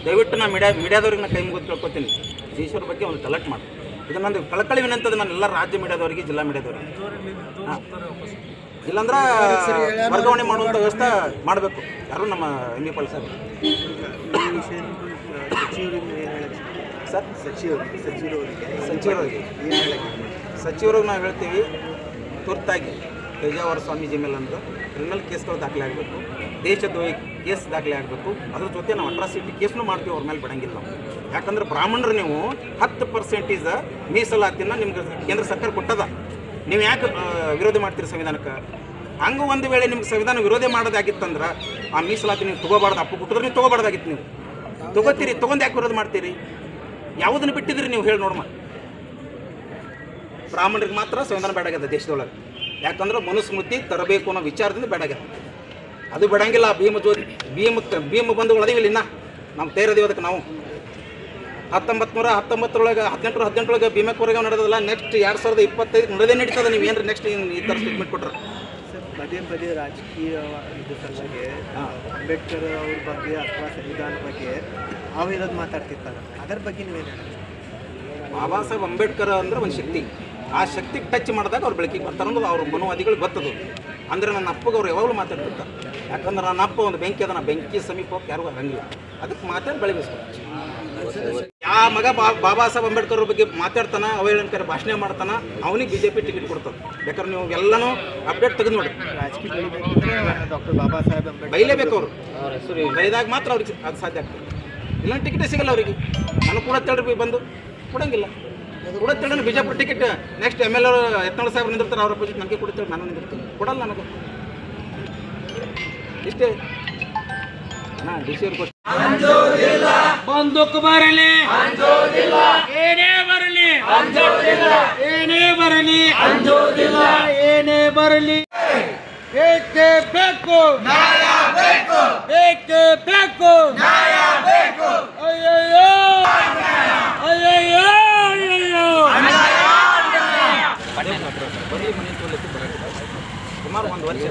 S8: ದಯವಿಟ್ಟು ನಾನು ಮೀಡಿಯಾದವ್ರಿಗೆ ನಾನು ಕೈ ಮುಗಿದು ಕೇಳ್ಕೊತೀನಿ, ಡಿ ಸಿ ಅವ್ರ ಬಗ್ಗೆ ಒಂದು ಕಲೆಕ್ಟ್ ಮಾಡಿ. ಇದು ನಂದು ಕಳಕಳಿ ವಿನಂತದ ನಾನು ಎಲ್ಲ ರಾಜ್ಯ ಮೀಡಿಯಾದವರಿಗೆ, ಜಿಲ್ಲಾ ಮೀಡಿಯಾದವರಿಗೆ. ಇಲ್ಲಾಂದ್ರೆ ವರ್ಗಾವಣೆ ಮಾಡುವಂಥ ವ್ಯವಸ್ಥೆ ಮಾಡಬೇಕು. ಯಾರು ನಮ್ಮ ಎಂ ಪಿ ಸರ್ ಸಚಿವರಿಗೆ ನಾವು ಹೇಳ್ತೀವಿ, ತುರ್ತಾಗಿ ಪೇಜಾವರ ಸ್ವಾಮೀಜಿ ಮೇಲೆ ಅಂದ್ರೆ ಕ್ರಿಮಿನಲ್ ಕೇಸ್ಗಳು ದಾಖಲೆ ಆಗಬೇಕು, ದೇಶದ್ರೋಹಿ ಕೇಸ್ ದಾಖಲೆ ಆಗಬೇಕು. ಅದ್ರ ಜೊತೆ ನಾವು ಅಟ್ರಾಸಿಟಿ ಕೇಸ್ನು ಮಾಡ್ತೀವಿ, ಅವ್ರ ಮೇಲೆ ಬಿಡಂಗಿಲ್ಲ ನಾವು. ಯಾಕಂದ್ರೆ ಬ್ರಾಹ್ಮಣರು ನೀವು 10% ಮೀಸಲಾತಿನ ನಿಮ್ಗೆ ಕೇಂದ್ರ ಸರ್ಕಾರ ಕೊಟ್ಟದ. ನೀವು ಯಾಕೆ ವಿರೋಧ ಮಾಡ್ತೀರಿ ಸಂವಿಧಾನಕ್ಕೆ? ಹಂಗೆ ಒಂದು ವೇಳೆ ನಿಮ್ಗೆ ಸಂವಿಧಾನ ವಿರೋಧ ಮಾಡೋದಾಗಿತ್ತಂದ್ರೆ ಆ ಮೀಸಲಾತಿ ನೀವು ತೊಗೋಬಾರ್ದು. ಅಪ್ಪು ಕೊಟ್ಟಿದ್ರೆ ನೀವು ತೊಗೋಬಾರ್ದಾಗಿತ್ತು. ನೀವು ತೊಗೋತೀರಿ, ತೊಗೊಂಡು ಯಾಕೆ ವಿರೋಧ ಮಾಡ್ತೀರಿ? ಯಾವುದನ್ನು ಬಿಟ್ಟಿದ್ರಿ ನೀವು ಹೇಳಿ ನೋಡಮ್ಮ. ಬ್ರಾಹ್ಮಣರಿಗೆ ಮಾತ್ರ ಸಂವಿಧಾನ ಬೇಡಾಗ್ಯದ ದೇಶದೊಳಗೆ. ಯಾಕಂದ್ರೆ ಮನುಸ್ಮೃತಿ ತರಬೇಕು ಅನ್ನೋ ವಿಚಾರದಿಂದ ಬೇಡಾಗ್ಯದ. ಅದು ಬೇಡಂಗಿಲ್ಲ. ಭೀಮ ಬಂಧುಗಳು ಅದೀವಿಲ್ಲ. ಇನ್ನು ನಾವು ತೇರದೀವಿ ಅದಕ್ಕೆ. ನಾವು 1818 ಭೀಮಕೋರೆಗೆ ನಡೆದಲ್ಲ. ನೆಕ್ಸ್ಟ್ 2025 ನಡೆದೇ ನಡೀತದೆ. ನೀವು ಏನ್ರಿ ನೆಕ್ಸ್ಟ್ ಈ ಥರ ಸ್ಟೇಟ್ಮೆಂಟ್ ಕೊಟ್ಟರೆ
S9: ಪದೇ ರಾಜಕೀಯ ಇದು ಸಲುವಾಗಿ ಅಂಬೇಡ್ಕರ್ ಅವ್ರ ಬಗ್ಗೆ ಅಥವಾ ಸಂವಿಧಾನ ಬಗ್ಗೆ ಅವಿರೋದು ಮಾತಾಡ್ತಿರ್ತಾರೆ. ಅದರ ಬಗ್ಗೆ ನೀವೇನು ಹೇಳ್ತೀರಿ?
S8: ಬಾಬಾ ಸಾಹೇಬ್ ಅಂಬೇಡ್ಕರ್ ಅಂದ್ರೆ ಒಂದು ಶಕ್ತಿ. ಆ ಶಕ್ತಿಗೆ ಟಚ್ ಮಾಡಿದಾಗ ಅವ್ರು ಬೆಳಕಿಗೆ ಬರ್ತಾರೆ ಅನ್ನೋದು ಅವ್ರ ಮನೋವಾದಿಗಳು ಗೊತ್ತದು. ಅಂದರೆ ನನ್ನ ಅಪ್ಪಗೆ ಅವ್ರು ಯಾವಾಗಲೂ ಮಾತಾಡ್ತಿರ್ತಾರೆ. ಯಾಕಂದ್ರೆ ನನ್ನ ಅಪ್ಪ ಒಂದು ಬೆಂಕಿ ಅದನ್ನ ಬೆಂಕಿ ಸಮೀಪ ಹೋಗಿ ಯಾರಿಗೂ ಹಂಗಿಲ್ಲ. ಅದಕ್ಕೆ ಮಾತಾಡಿ ಬೆಳಗಿಸ್ಬೇಕು. ಯಾವ ಮಗ ಬಾಬಾ ಸಾಹೇಬ್ ಅಂಬೇಡ್ಕರ್ ಅವ್ರ ಬಗ್ಗೆ ಮಾತಾಡ್ತಾನ, ಅವಹೇಳನಕಾರಿ ಭಾಷಣ ಮಾಡ್ತಾನ, ಅವನಿಗೆ BJP ಟಿಕೆಟ್ ಕೊಡ್ತದೆ. ಬೇಕಾದ್ರೆ ನೀವು ಎಲ್ಲನೂ ಅಪ್ಡೇಟ್ ತೆಗೆದು ನೋಡಿ.
S9: ರಾಜಕೀಯ ಡಾಕ್ಟರ್ ಬಾಬಾ ಸಾಹೇಬ್ ಅಂಬೇಡ್ಕರ್
S8: ಬೈಲೇಬೇಕು. ಅವರು ಬೈದಾಗ ಮಾತ್ರ ಅವ್ರಿಗೆ ಅದು ಸಾಧ್ಯ ಆಗ್ತದೆ. ಇಲ್ಲ ಟಿಕೆಟೇ ಸಿಗಲ್ಲ ಅವರಿಗೆ. ನಾನು ಕೂಡ ತೇಳ್ರಿ ಬಂದು ಕೊಡಂಗಿಲ್ಲ. ಕೂಡ ತೇಳಿ Bijapur ticket next MLA Yatnal ಸಾಹೇಬ್ರು ನಿಂದಿರ್ತಾರೆ. ಅವ್ರ ಅಪೋಸಿಟ್ ನನಗೆ ಕೊಡ್ತೇವೆ, ನಾನು ನಿಂದಿರ್ತೀನಿ. ಕೊಡಲ್ಲ ನನಗೆ. ಇಷ್ಟೇ DC ಅವ್ರು ಕೊಟ್ಟು
S2: ಬಂದೂಕು ಬರಲಿ, ಏನೇ ಬರಲಿ, ಏನೇ ಬರಲಿ, ಏನೇ ಬರಲಿ, ಬೇಕೇ ಬೇಕು, ಬೇಕೇ ಬೇಕು, ಅಯ್ಯಯ್ಯೋ, ಅಯ್ಯಯ್ಯೋ, ಅಯ್ಯಯ್ಯೋ.
S8: ಸುಮಾರು ಒಂದು ವರ್ಷ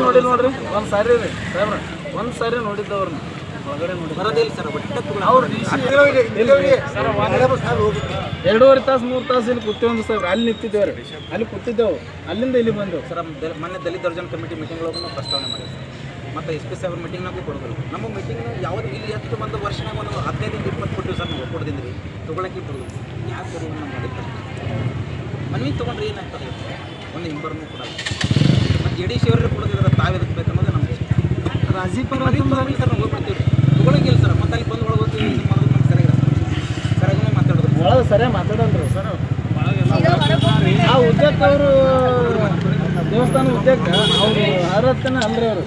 S3: ನೋಡಿಲ್ಲ ನೋಡ್ರಿ. ಒಂದು ಸಾರಿ ನೋಡಿದ್ದವ್ರನ್ನ
S8: ಬರೋದಿಲ್ಲ ಸರ್.
S3: ಅವ್ರು 2.5 ತಾಸು 3 ತಾಸು ಇಲ್ಲಿ ಕೂತೇವೆ ಸರ್. ಅಲ್ಲಿ ನಿಂತಿದ್ದೇವೆ, ಅಲ್ಲಿ ಕೂತಿದ್ದೆವು. ಅಲ್ಲಿಂದ ಇಲ್ಲಿ ಬಂದೆವು
S8: ಸರ್. ಮೊನ್ನೆ ದಲಿತ ದರ್ಜನ್ ಕಮಿಟಿ ಮೀಟಿಂಗ್ಗಳೊಳಗೂ ನಾವು ಪ್ರಸ್ತಾವನೆ ಮಾಡಿದ್ವಿ. ಮತ್ತು SP ಸಾಹೇಬ್ರ ಮೀಟಿಂಗ್ನಾಗೂ ಕೊಡೋದಿಲ್ಲ. ನಮ್ಮ ಮೀಟಿಂಗ್ ಯಾವುದು ಇಲ್ಲಿ ಎಷ್ಟು ಬಂದು ವರ್ಷನಾಗ ಒಂದು 15-20 ಕೊಟ್ಟಿವಿ ಸರ್. ನಾವು ಕೊಡ್ದಿದ್ರಿ ತೊಗೊಳಕ್ಕೆ ಕೊಡೋದು. ಯಾಕೆ ಕೊಡೋದು? ನಮ್ಮ ಮಾಡಿರ್ತಾರೆ ಮನವಿ ತೊಗೊಂಡ್ರೆ ಏನಾಗ್ತದೆ? ಒಂದು ಹಿಂಬರನ್ನು ಕೊಡಲ್ಲ. ಮತ್ತು JDC ಅವರೇ ಕೊಡೋದಿದ್ರೆ ತಾವೆದಕ್ಕೆ ಬೇಕನ್ನೋದು ನಮ್ಮ
S3: ರಾಜೀಪುರ
S8: ಸರ್. ನಾವು ಹೋಗ್ಬಿಡ್ತೀವಿ, ತೊಗೊಳಂಗಿಲ್ಲ ಸರ್. ಮತ್ತು ಅಲ್ಲಿ ಬಂದು ಒಳಗೆ ಹೋಗ್ತೀವಿ. ಇದು ಮಾಡೋದು ನಮ್ಗೆ ಸರಿಯಾಗಿ ಮಾತಾಡೋದು.
S3: ಒಳಗೆ ಸರಿಯಾಗಿ ಮಾತಾಡಲ್ರಿ ಸರ್. ಆ ಉದ್ಯೋಗಕ್ಕೆ ಅವರು ದೇವಸ್ಥಾನ ಉದ್ಯೋಗಕ್ಕೆ ಅವರು ಅರ್ಹತೆನ ಅಲ್ರಿ ಅವರು.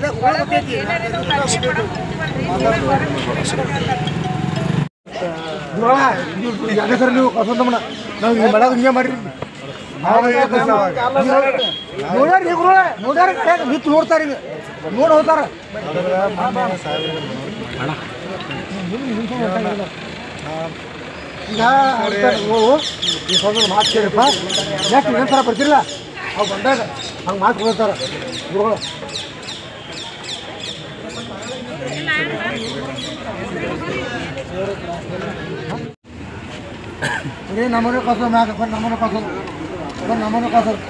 S1: ಸರ್ ನೀವು ಕಸಂತಮ್ಮನ ನಾವು ಹಿಂಗೆ ಮಾಡೋದು ಹಿಂಗೆ ಮಾಡಿರಿ. ನೋಡ್ಯಾರ ನಿಂತು ನೋಡ್ತಾರೆ, ನೋಡಿ ಹೋಗ್ತಾರ. ಈಗ ಈ ಸ್ವಲ್ಪ ಮಾತು ಕೇಳಿಪ್ಪ. ನೆಕ್ಸ್ಟ್ ಇನ್ನೊಂದು ಥರ ಬರ್ತಿರಲ್ಲ, ಅವು ಬಂದಾಗ ಹಂಗೆ ಮಾತು ಕೊಡ್ತಾರ ಗುರುಗಳು. ನಮ್ಮನ್ನು ಕಸೋದು ಮ್ಯಾಗ ಬಂದು ನಮ್ಮನ್ನು ಕಸೋದು ನಮ್ಮನ್ನು ಕಸೋದು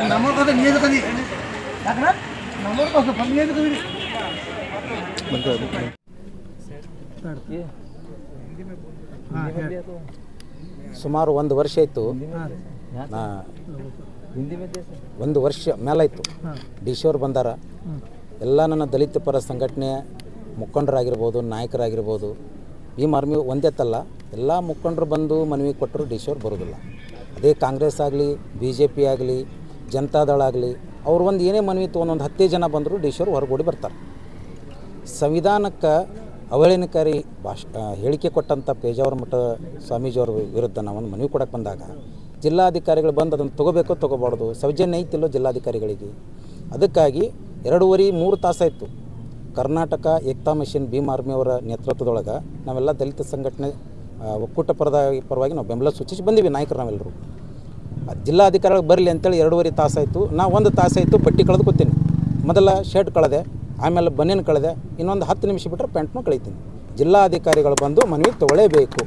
S1: ನಮ್ಮನ್ನು ಕಸೋದು ನೀರು ತಂದಿ. ಯಾಕಂದ್ರೆ ನಮ್ಮನ್ನು ಕಸೋದು ಬಂದು ನೀರು ತಂದಿರಿ.
S8: ಸುಮಾರು 1 ವರ್ಷ ಆಯಿತು. 1 ವರ್ಷ ಮೇಲಾಯಿತು DC ಅವ್ರು ಬಂದಾರ. ಎಲ್ಲ ನನ್ನ ದಲಿತ ಪರ ಸಂಘಟನೆ ಮುಖಂಡರಾಗಿರ್ಬೋದು, ನಾಯಕರಾಗಿರ್ಬೋದು, ಭೀಮ್ ಆರ್ಮಿ ಒಂದೇತಲ್ಲ ಎಲ್ಲ ಮುಖಂಡರು ಬಂದು ಮನವಿ ಕೊಟ್ಟರು DC ಅವ್ರು ಬರೋದಿಲ್ಲ. ಅದೇ ಕಾಂಗ್ರೆಸ್ ಆಗಲಿ, BJP ಆಗಲಿ, ಜನತಾದಳ ಆಗಲಿ, ಅವ್ರು ಒಂದು ಏನೇ ಮನವಿ ತೊಗೊಂಡು 10 ಜನ ಬಂದರು DC ಅವ್ರು ಹೊರಗೂಡಿ ಬರ್ತಾರೆ. ಸಂವಿಧಾನಕ್ಕೆ ಅವಹೇಳನಕಾರಿ ಹೇಳಿಕೆ ಕೊಟ್ಟಂಥ ಪೇಜಾವರ ಮಠ ಸ್ವಾಮೀಜಿಯವ್ರ ವಿರುದ್ಧ ನಾವೊಂದು ಮನವಿ ಕೊಡಕ್ಕೆ ಬಂದಾಗ ಜಿಲ್ಲಾಧಿಕಾರಿಗಳು ಬಂದು ಅದನ್ನು ತೊಗೋಬೇಕೋ ತೊಗೋಬಾರ್ದು, ಸೌಜನ್ಯ ಐತಿಲ್ಲೋ ಜಿಲ್ಲಾಧಿಕಾರಿಗಳಿಗೆ. ಅದಕ್ಕಾಗಿ 2.5-3 ತಾಸಾಯಿತು ಕರ್ನಾಟಕ ಏಕ್ತಾ ಮಿಷನ್ ಭೀಮ್ ಆರ್ಮಿಯವರ ನೇತೃತ್ವದೊಳಗೆ ನಾವೆಲ್ಲ ದಲಿತ ಸಂಘಟನೆ ಒಕ್ಕೂಟ ಪರವಾಗಿ ನಾವು ಬೆಂಬಲ ಸೂಚಿಸಿ ಬಂದೀವಿ ನಾಯಕರು ನಾವೆಲ್ಲರೂ. ಜಿಲ್ಲಾಧಿಕಾರಿಗಳು ಬರಲಿ ಅಂತೇಳಿ 2.5 ತಾಸಾಯಿತು. ನಾವು 1 ತಾಸಾಯಿತು ಬಟ್ಟೆ ಕಳೆದು ಕೂತೀನಿ. ಮೊದಲ ಶರ್ಟ್ ಕಳೆದೆ, ಆಮೇಲೆ ಬನ್ನೇನು ಕಳೆದೆ, ಇನ್ನೊಂದು 10 ನಿಮಿಷ ಬಿಟ್ಟರೆ ಪ್ಯಾಂಟ್ನೂ ಕಳೀತೀನಿ. ಜಿಲ್ಲಾಧಿಕಾರಿಗಳು ಬಂದು ಮನವಿ ತೊಗೊಳ್ಳೇಬೇಕು.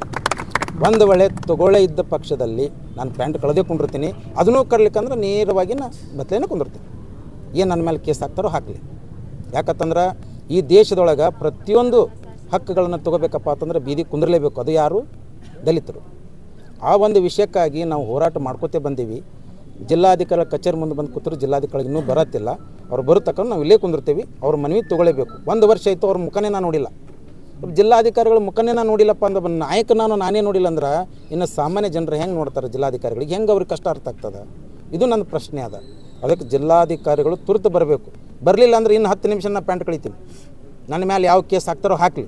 S8: ಒಂದು ವೇಳೆ ತೊಗೊಳ್ಳೇ ಇದ್ದ ಪಕ್ಷದಲ್ಲಿ ನಾನು ಪ್ಯಾಂಟ್ ಕಳೆದೇ ಕುಂಡಿರ್ತೀನಿ. ಅದನ್ನೂ ಕರ್ಲಿಕ್ಕಂದ್ರೆ ನೇರವಾಗಿ ನಾ ಬತ್ತಲೇನೆ ಕುಂದಿರ್ತೀನಿ. ಏನು ನನ್ನ ಮೇಲೆ ಕೇಸ್ ಹಾಕ್ತಾರೋ ಹಾಕಲಿ. ಯಾಕಂತಂದ್ರೆ ಈ ದೇಶದೊಳಗೆ ಪ್ರತಿಯೊಂದು ಹಕ್ಕುಗಳನ್ನು ತೊಗೋಬೇಕಪ್ಪ ಅಂತಂದ್ರೆ ಬೀದಿ ಕುಂದಿರಲೇಬೇಕು. ಅದು ಯಾರು? ದಲಿತರು. ಆ ಒಂದು ವಿಷಯಕ್ಕಾಗಿ ನಾವು ಹೋರಾಟ ಮಾಡ್ಕೋತೇ ಬಂದೀವಿ. ಜಿಲ್ಲಾಧಿಕಾರಿಗಳ ಕಚೇರಿ ಮುಂದೆ ಬಂದು ಕೂತರು ಜಿಲ್ಲಾಧಿಕಾರಿಗೆ ಇನ್ನೂ ಬರತ್ತಿಲ್ಲ. ಅವ್ರು ಬರತಕ್ಕ ನಾವು ಇಲ್ಲೇ ಕುಂದಿರ್ತೀವಿ. ಅವ್ರ ಮನವಿ ತೊಗೊಳ್ಳೇಬೇಕು. 1 ವರ್ಷ ಆಯಿತು ಅವ್ರ ಮುಖನೇ ನಾನು ನೋಡಿಲ್ಲ. ಜಿಲ್ಲಾಧಿಕಾರಿಗಳ ಮುಖನೇ ನಾನು ನೋಡಿಲ್ಲಪ್ಪ ಅಂದ್ರೆ ನಾಯಕ ನಾನೇ ನೋಡಿಲ್ಲ ಅಂದ್ರೆ ಇನ್ನು ಸಾಮಾನ್ಯ ಜನರು ಹೆಂಗೆ ನೋಡ್ತಾರೆ ಜಿಲ್ಲಾಧಿಕಾರಿಗಳಿಗೆ, ಹೆಂಗೆ ಅವ್ರಿಗೆ ಕಷ್ಟ ಅರ್ಥ ಆಗ್ತದೆ? ಇದು ನನ್ನ ಪ್ರಶ್ನೆ ಅದ. ಅದಕ್ಕೆ ಜಿಲ್ಲಾಧಿಕಾರಿಗಳು ತುರ್ತು ಬರಬೇಕು. ಬರಲಿಲ್ಲ ಅಂದ್ರೆ ಇನ್ನು 10 ನಿಮಿಷ ನಾನು ಪ್ಯಾಂಟ್ ಕಳಿತೀನಿ. ನನ್ನ ಮೇಲೆ ಯಾವ ಕೇಸ್ ಹಾಕ್ತಾರೋ ಹಾಕಲಿ.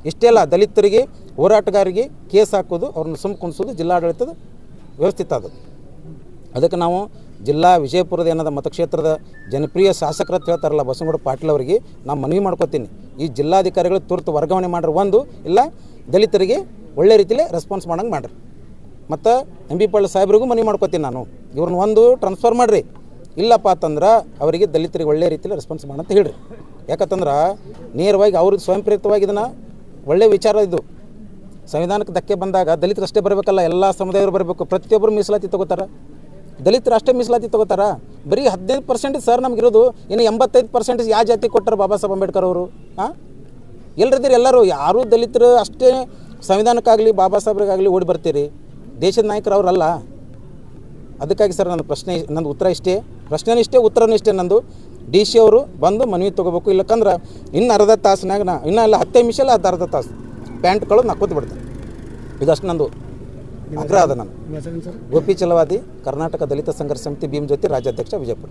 S8: ಇಷ್ಟೇ ಅಲ್ಲ, ದಲಿತರಿಗೆ ಹೋರಾಟಗಾರರಿಗೆ ಕೇಸ್ ಹಾಕೋದು, ಅವ್ರನ್ನ ಸುಮ್ಮ ಕುಣಿಸೋದು ಜಿಲ್ಲಾಡಳಿತದ ವ್ಯವಸ್ಥಿತ ಅದು. ಅದಕ್ಕೆ ನಾವು ಜಿಲ್ಲಾ ವಿಜಯಪುರದ ಏನದ ಮತಕ್ಷೇತ್ರದ ಜನಪ್ರಿಯ ಶಾಸಕರು ಅಂತ ಹೇಳ್ತಾರಲ್ಲ ಬಸವನಗೌಡ ಪಾಟೀಲ್ ಅವರಿಗೆ ನಾನು ಮನವಿ ಮಾಡ್ಕೋತೀನಿ. ಈ ಜಿಲ್ಲಾಧಿಕಾರಿಗಳು ತುರ್ತು ವರ್ಗಾವಣೆ ಮಾಡ್ರಿ. ಒಂದು ಇಲ್ಲ ದಲಿತರಿಗೆ ಒಳ್ಳೆ ರೀತಿಯಲ್ಲಿ ರೆಸ್ಪಾನ್ಸ್ ಮಾಡಂಗೆ ಮಾಡಿರಿ. ಮತ್ತು ಎಂ ಬಿ ಪಾಟೀಲ್ ಸಾಹೇಬ್ರಿಗೂ ಮನವಿ ಮಾಡ್ಕೋತೀನಿ ನಾನು, ಇವ್ರನ್ನ ಒಂದು ಟ್ರಾನ್ಸ್ಫರ್ ಮಾಡಿರಿ. ಇಲ್ಲಪ್ಪ ಅಂತಂದ್ರೆ ಅವರಿಗೆ ದಲಿತರಿಗೆ ಒಳ್ಳೆ ರೀತಿಯಲ್ಲಿ ರೆಸ್ಪಾನ್ಸ್ ಮಾಡಂತ ಹೇಳ್ರಿ. ಯಾಕಂತಂದ್ರೆ ನೇರವಾಗಿ ಅವ್ರಿಗೆ ಸ್ವಯಂ ಪ್ರೇರಿತವಾಗಿ ಇದನ್ನು ಒಳ್ಳೆಯ ವಿಚಾರ ಇದು. ಸಂವಿಧಾನಕ್ಕೆ ಧಕ್ಕೆ ಬಂದಾಗ ದಲಿತರಷ್ಟೇ ಬರಬೇಕಲ್ಲ, ಎಲ್ಲ ಸಮುದಾಯರು ಬರಬೇಕು. ಪ್ರತಿಯೊಬ್ಬರು ಮೀಸಲಾತಿ ತೊಗೋತಾರೆ, ದಲಿತರು ಅಷ್ಟೇ ಮೀಸಲಾತಿ ತೊಗೋತಾರ. ಬರೀ 15% ಸರ್ ನಮಗಿರೋದು. ಇನ್ನು 85% ಯಾವ ಜಾತಿ ಕೊಟ್ಟಾರೆ ಬಾಬಾ ಸಾಹೇಬ್ ಅಂಬೇಡ್ಕರ್ ಅವರು? ಎಲ್ಲರಿದ್ದೀರಿ ಎಲ್ಲರೂ, ಯಾರೂ ದಲಿತರು ಅಷ್ಟೇ ಸಂವಿಧಾನಕ್ಕಾಗಲಿ ಬಾಬಾ ಸಾಹೇಬ್ರಿಗಾಗಲಿ ಓಡಿ ಬರ್ತೀರಿ. ದೇಶದ ನಾಯಕರು ಅವರಲ್ಲ. ಅದಕ್ಕಾಗಿ ಸರ್ ನನ್ನ ಪ್ರಶ್ನೆ, ನಂದು ಉತ್ತರ ಇಷ್ಟೇ, ಪ್ರಶ್ನೆನೂ ಇಷ್ಟೇ, ಉತ್ತರನೂ ಇಷ್ಟೇ ನಂದು. ಡಿ ಸಿ ಅವರು ಬಂದು ಮನವಿ ತೊಗೋಬೇಕು. ಇಲ್ಲಕ್ಕಂದ್ರೆ ಇನ್ನು ಅರ್ಧ ತಾಸಿನಾಗ ಇನ್ನೂ ಇಲ್ಲ 10 ನಿಮಿಷ ಇಲ್ಲ ಅರ್ಧ ತಾಸು ಪ್ಯಾಂಟ್ ಕಳೋದು ನಾ ಕೂತು ಬಿಡ್ತೇನೆ. ಇದಷ್ಟು ನಂದು ಆಗ್ರಹ ಅದ. ನಾನು ಗೋಪಿ ಚಲವಾದಿ, ಕರ್ನಾಟಕ ದಲಿತ ಸಂಘರ್ಷ ಸಮಿತಿ ಭೀಮ್ ಜ್ಯೋತಿ ರಾಜ್ಯಾಧ್ಯಕ್ಷ, ವಿಜಯಪುರ.